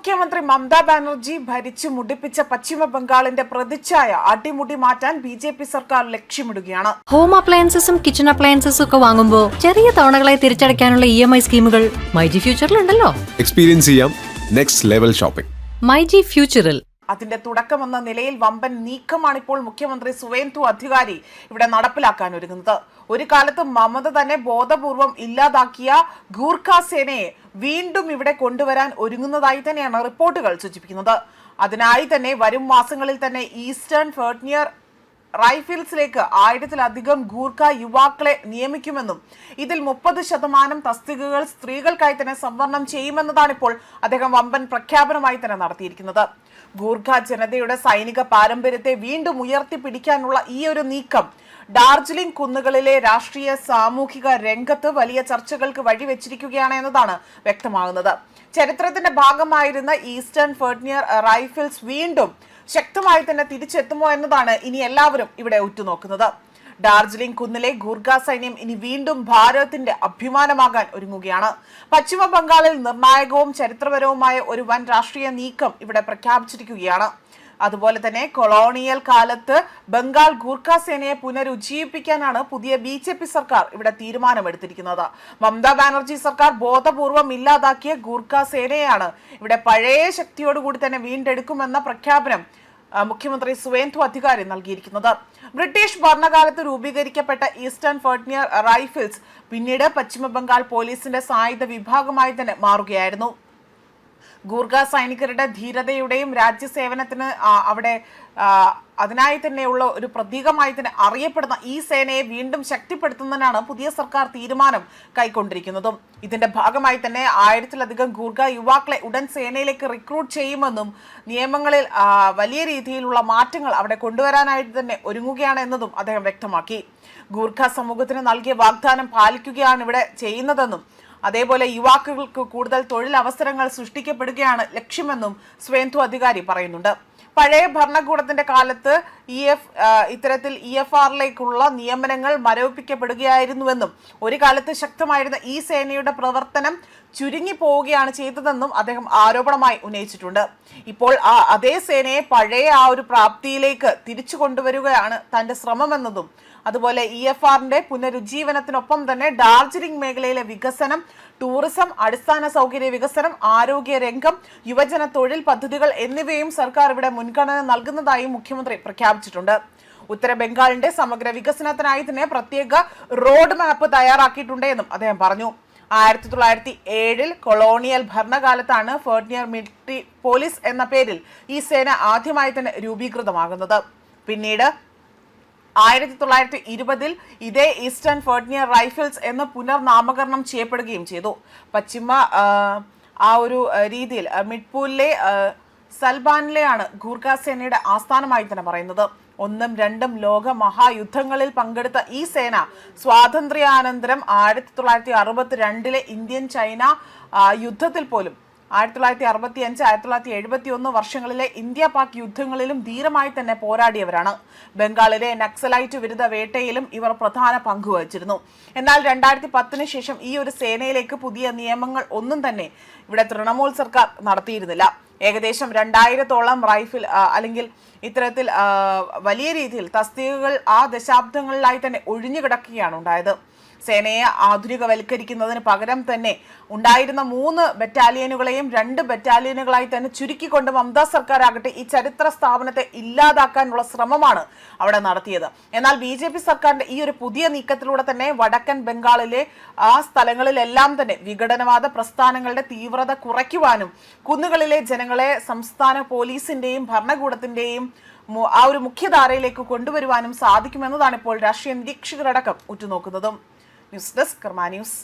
മുഖ്യമന്ത്രി മമതാ ബാനർജി ഭരിച്ചു മുടിപ്പിച്ച പശ്ചിമ ബംഗാളിന്റെ പ്രതിച്ഛായ അടിമുടി മാറ്റാൻ ബി.ജെ.പി. സർക്കാർ ലക്ഷ്യമിടുകയാണ്. ഹോം അപ്ലയൻസസും കിച്ചൺ അപ്ലയൻസസും ഒക്കെ വാങ്ങുമ്പോൾ ചെറിയ തവണകളായി തിരിച്ചടയ്ക്കാനുള്ള EMI സ്കീമുകൾ മൈജി ഫ്യൂച്ചറിലുണ്ടല്ലോ. എക്സ്പീരിയൻസ് ചെയ്യാം നെക്സ്റ്റ് ലെവൽ ഷോപ്പിംഗ് മൈജി ഫ്യൂച്ചറിൽ. അതിന്റെ തുടക്കമെന്ന നിലയിൽ വമ്പൻ നീക്കമാണ് ഇപ്പോൾ മുഖ്യമന്ത്രി സുവേന്ദു അധികാരി ഇവിടെ നടപ്പിലാക്കാൻ ഒരുങ്ങുന്നത്. ഒരു കാലത്ത് മമത തന്നെ ബോധപൂർവം ഇല്ലാതാക്കിയ ഗൂർഖ സേനയെ വീണ്ടും ഇവിടെ കൊണ്ടുവരാൻ ഒരുങ്ങുന്നതായി തന്നെയാണ് റിപ്പോർട്ടുകൾ സൂചിപ്പിക്കുന്നത്. അതിനായി തന്നെ വരും മാസങ്ങളിൽ തന്നെ ഈസ്റ്റേൺ ഫ്രോണ്ടിയർ റൈഫിൾസിലേക്ക് 1000-ലധികം ഗൂർഖ യുവാക്കളെ നിയമിക്കുമെന്നും ഇതിൽ 30% തസ്തികകൾ സ്ത്രീകൾക്കായി തന്നെ സംവരണം ചെയ്യുമെന്നതാണ് ഇപ്പോൾ അദ്ദേഹം വമ്പൻ പ്രഖ്യാപനമായി തന്നെ നടത്തിയിരിക്കുന്നത്. ഗൂർഖ ജനതയുടെ സൈനിക പാരമ്പര്യത്തെ വീണ്ടും ഉയർത്തിപ്പിടിക്കാനുള്ള ഈ ഒരു നീക്കം ഡാർജിലിംഗ് കുന്നുകളിലെ രാഷ്ട്രീയ സാമൂഹിക രംഗത്ത് വലിയ ചർച്ചകൾക്ക് വഴിവെച്ചിരിക്കുകയാണ് എന്നതാണ് വ്യക്തമാകുന്നത്. ചരിത്രത്തിന്റെ ഭാഗമായിരുന്ന ഈസ്റ്റേൺ ഫ്രോണ്ടിയർ റൈഫിൾസ് വീണ്ടും ശക്തമായി തന്നെ തിരിച്ചെത്തുമോ എന്നതാണ് ഇനി എല്ലാവരും ഇവിടെ ഉറ്റുനോക്കുന്നത്. ഡാർജിലിംഗ് കുന്നിലെ ഗൂർഖ സൈന്യം ഇനി വീണ്ടും ഭാരതത്തിന്റെ അഭിമാനമാകാൻ ഒരുങ്ങുകയാണ്. പശ്ചിമ ബംഗാളിൽ നിർണായകവും ചരിത്രപരവുമായ ഒരു വൻ രാഷ്ട്രീയ നീക്കം ഇവിടെ പ്രഖ്യാപിച്ചിരിക്കുകയാണ്. അതുപോലെ തന്നെ കൊളോണിയൽ കാലത്ത് ബംഗാൾ ഗൂർഖ സേനയെ പുനരുജ്ജീവിപ്പിക്കാനാണ് പുതിയ ബി.ജെ.പി. സർക്കാർ ഇവിടെ തീരുമാനമെടുത്തിരിക്കുന്നത്. മമതാ ബാനർജി സർക്കാർ ബോധപൂർവം ഇല്ലാതാക്കിയ ഗൂർഖ സേനയാണ് ഇവിടെ പഴയ ശക്തിയോടുകൂടി തന്നെ വീണ്ടെടുക്കുമെന്ന പ്രഖ്യാപനം മുഖ്യമന്ത്രി സുവേന്ദു അധികാരി നൽകിയിരിക്കുന്നത്. ബ്രിട്ടീഷ് ഭരണകാലത്ത് രൂപീകരിക്കപ്പെട്ട ഈസ്റ്റേൺ ഫ്രോണ്ടിയർ റൈഫിൾസ് പിന്നീട് പശ്ചിമ ബംഗാൾ പോലീസിന്റെ സായുധ വിഭാഗമായി തന്നെ മാറുകയായിരുന്നു. ഗൂർഖ സൈനികരുടെ ധീരതയുടെയും രാജ്യസേവനത്തിന് അതിനായി തന്നെയുള്ള ഒരു പ്രതീകമായി തന്നെ അറിയപ്പെടുന്ന ഈ സേനയെ വീണ്ടും ശക്തിപ്പെടുത്തുന്നതിനാണ് പുതിയ സർക്കാർ തീരുമാനം കൈക്കൊണ്ടിരിക്കുന്നതും. ഇതിന്റെ ഭാഗമായി തന്നെ 1000-ലധികം ഗൂർഖ യുവാക്കളെ ഉടൻ സേനയിലേക്ക് റിക്രൂട്ട് ചെയ്യുമെന്നും നിയമങ്ങളിൽ വലിയ രീതിയിലുള്ള മാറ്റങ്ങൾ അവിടെ കൊണ്ടുവരാനായിട്ട് തന്നെ ഒരുങ്ങുകയാണ് എന്നതും അദ്ദേഹം വ്യക്തമാക്കി. ഗൂർഖ സമൂഹത്തിന് നൽകിയ വാഗ്ദാനം പാലിക്കുകയാണ് ഇവിടെ ചെയ്യുന്നതെന്നും അതേപോലെ യുവാക്കൾക്ക് കൂടുതൽ തൊഴിലവസരങ്ങൾ സൃഷ്ടിക്കപ്പെടുകയാണ് ലക്ഷ്യമെന്നും സുവേന്ദു അധികാരി പറയുന്നുണ്ട്. പഴയ ഭരണകൂടത്തിന്റെ കാലത്ത് ഇത്തരത്തിൽ EFR-ലേക്കുള്ള നിയമനങ്ങൾ മരവിപ്പിക്കപ്പെടുകയായിരുന്നുവെന്നും ഒരു കാലത്ത് ശക്തമായിരുന്ന ഈ സേനയുടെ പ്രവർത്തനം ചുരുങ്ങി പോവുകയാണ് ചെയ്തതെന്നും അദ്ദേഹം ആരോപണമായി ഉന്നയിച്ചിട്ടുണ്ട്. ഇപ്പോൾ അതേ സേനയെ പഴയ ഒരു പ്രാപ്തിയിലേക്ക് തിരിച്ചു കൊണ്ടുവരികയാണ് തന്റെ ശ്രമമെന്നതും അതുപോലെ EFR-ന്റെ പുനരുജ്ജീവനത്തിനൊപ്പം തന്നെ ഡാർജിലിംഗ് മേഖലയിലെ വികസനം, ടൂറിസം, അടിസ്ഥാന സൗകര്യ വികസനം, ആരോഗ്യ രംഗം, യുവജന തൊഴിൽ പദ്ധതികൾ എന്നിവയും സർക്കാർ ഇവിടെ മുൻഗണന നൽകുന്നതായും മുഖ്യമന്ത്രി പ്രഖ്യാപിച്ചിട്ടുണ്ട്. ഉത്തര ബംഗാളിന്റെ സമഗ്ര വികസനത്തിനായി തന്നെ പ്രത്യേക റോഡ് മാപ്പ് തയ്യാറാക്കിയിട്ടുണ്ട് എന്നും അദ്ദേഹം പറഞ്ഞു. 1907 കൊളോണിയൽ ഭരണകാലത്താണ് ഫ്രോണ്ടിയർ മിലിറ്ററി പോലീസ് എന്ന പേരിൽ ഈ സേന ആദ്യമായി തന്നെ രൂപീകൃതമാകുന്നത്. പിന്നീട് 1920 ഇതേ ഈസ്റ്റേൺ ഫ്രോണ്ടിയർ റൈഫിൾസ് എന്ന് പുനർനാമകരണം ചെയ്യപ്പെടുകയും ചെയ്തു. പശ്ചിമ ഒരു രീതിയിൽ മിഡ്പൂരിലെ സൽബാനിലെയാണ് ഗൂർഖ സേനയുടെ ആസ്ഥാനമായി തന്നെ പറയുന്നത്. 1ഉം 2ഉം ലോക മഹായുദ്ധങ്ങളിൽ പങ്കെടുത്ത ഈ സേന സ്വാതന്ത്ര്യാനന്തരം 1962 ഇന്ത്യൻ ചൈന യുദ്ധത്തിൽ പോലും 1965, 1971 വർഷങ്ങളിലെ ഇന്ത്യ പാക് യുദ്ധങ്ങളിലും ധീരമായി തന്നെ പോരാടിയവരാണ്. ബംഗാളിലെ നക്സലൈറ്റ് വിരുദ്ധ വേട്ടയിലും ഇവർ പ്രധാന പങ്കുവഹിച്ചിരുന്നു. എന്നാൽ 2010 ശേഷം ഈ ഒരു സേനയിലേക്ക് പുതിയ നിയമങ്ങൾ ഒന്നും തന്നെ ഇവിടെ തൃണമൂൽ സർക്കാർ നടത്തിയിരുന്നില്ല. ഏകദേശം 2000-ഓളം റൈഫിൾ അല്ലെങ്കിൽ ഇത്തരത്തിൽ വലിയ രീതിയിൽ തസ്തികകൾ ദശാബ്ദങ്ങളിലായി തന്നെ ഒഴിഞ്ഞു കിടക്കുകയാണ് ഉണ്ടായത്. സേനയെ ആധുനികവൽക്കരിക്കുന്നതിന് പകരം തന്നെ ഉണ്ടായിരുന്ന 3 ബറ്റാലിയനുകളെയും 2 ബറ്റാലിയനുകളായി തന്നെ ചുരുക്കിക്കൊണ്ട് മമതാ സർക്കാർ ആകട്ടെ ഈ ചരിത്ര സ്ഥാപനത്തെ ഇല്ലാതാക്കാനുള്ള ശ്രമമാണ് അവിടെ നടത്തിയത്. എന്നാൽ ബി.ജെ.പി. സർക്കാരിന്റെ ഈ ഒരു പുതിയ നീക്കത്തിലൂടെ തന്നെ വടക്കൻ ബംഗാളിലെ സ്ഥലങ്ങളിലെല്ലാം തന്നെ വിഘടനവാദ പ്രസ്ഥാനങ്ങളുടെ തീവ്രത കുറയ്ക്കുവാനും കുന്നുകളിലെ ജനങ്ങളെ സംസ്ഥാന പോലീസിന്റെയും ഭരണകൂടത്തിന്റെയും ഒരു മുഖ്യധാരയിലേക്ക് കൊണ്ടുവരുവാനും സാധിക്കുമെന്നതാണ് ഇപ്പോൾ രാഷ്ട്രീയ നിരീക്ഷകരടക്കം ഉറ്റുനോക്കുന്നതും. ന്യൂസ് ഡെസ്ക് കർമ്മ ന്യൂസ്.